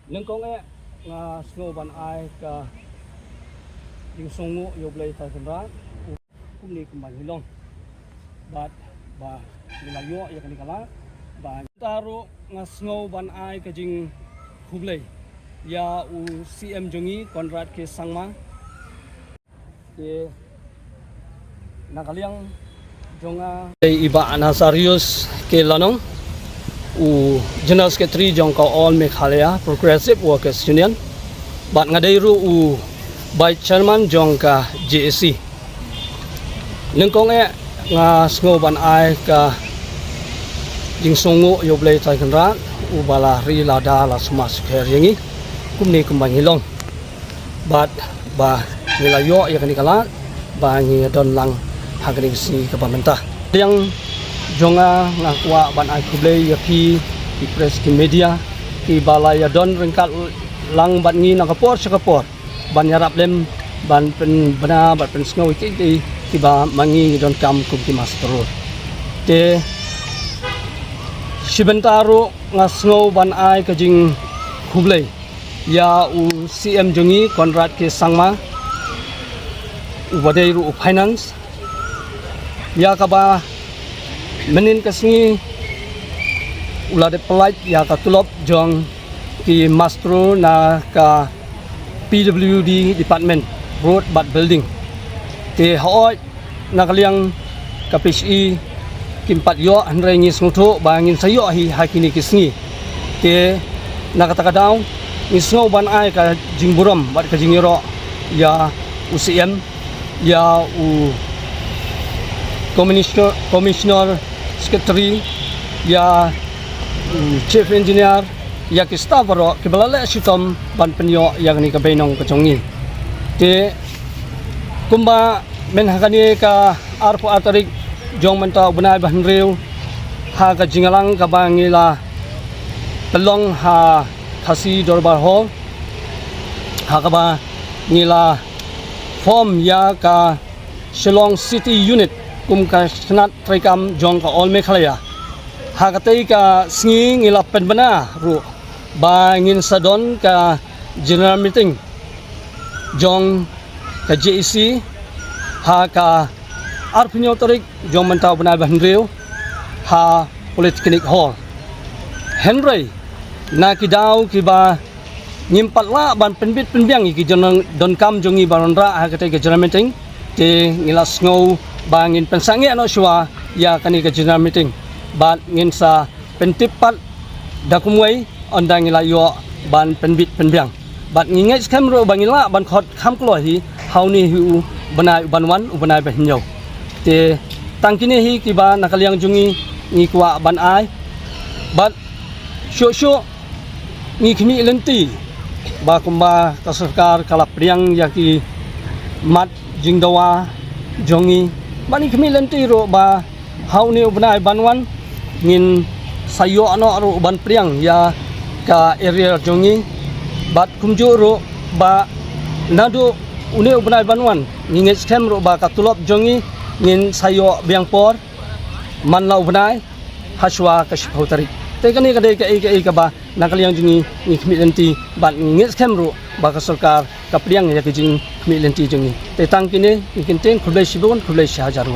Lengkong nga snow ban ai ka yung sungo yo blay ta sandra kumni kumbang hilong bat ba nilayo ya kanikala ba taro nga snow ban ai ka jing hublay ya u CM jongi Conrad ke sangma ke nakaliang jonga iba anasarius ke lanong u General Secretary jong ka All Meghalaya Progressive Workers Union bat ngadairu u Vice Chairman jong ka JSC lengkong nga sngo ban ai ka jing songo yo blay tai kanra u bala ri lada la sma sekher yangi kumni kumbang hilong bat ba nilayo ya kanikala ba ngi don lang hagring si ka pamenta yang jonga ngakwa ban ai kublay ya ki press ki media ki balaya don rengkat lang ban ngi nakapor sakapor ban yarap lem ban pen bana ban pen snow ki ba mangi don kam kum ki master te sibentaro nga snow ban ai ka jing kublay ya u CM jongi Conrad ke sangma u badai ru finance ya ka ba menin kasngi ulade pelaj ya ka tulop jong ki mastro na ka PWD department road but building te hoy nakaliang ka PHE kimpat yo andre ngis nguto bangin sayo hi hakini kisngi te nakatakadaw ngisngo ban ai ka jingburom bat ka jingiro ya UCM ya u commissioner secretary ya chief engineer ya ki staff ro ki balale sitom ban penyo yang ni ka benong ka chongi te kumba men hakani ka arpo atarik jong menta bunai ban reu ha ka jingalang ka bangila pelong ha thasi dorbar hall ha ka ba ngila form ya ka Shillong City Unit kum ka snat traikam jong ka All Meghalaya ha ka tei ka sngi ngila penbana ru ba ngin sadon ka general meeting jong ka JEC ha ka arpinyo tarik jong menta bunai ban reu ha polytechnic hall Henry na kidaw kiba ngimpat la ban penbit penbiang iki jonong don kam jongi baronra ha ka tei ka general meeting te ngila snow bangin pensangi ano syua ya kani ka general meeting bat ngin sa pentipat dakumway ondang ngila yo ban penbit penbiang bat ngingai skam ro bangila ban khot kham klo hi hauni hu banai banwan banai ba hinyo te tangkini hi kiba nakaliang jungi ngi kwa ban ai bat syo ngi khimi lenti ba kumba ka sarkar kala priang yaki mat jingdawa jongi bani khimi lenti ro ba hauni banai banwan ngin sayo ano ro ban priang ya ka area jongi bat kumjo ro ba nado une banai banwan ngin scam ro ba ka tulop jongi ngin sayo biangpor manlau banai haswa ka shpautari te kani ka dei ka ba nakaliang jingi ni khmi lenti bat ngin scam ro ba ka sarkar ka priang ya ki jing khmi lenti jongi te tangkine ngin ten khulai sibon khulai shajaru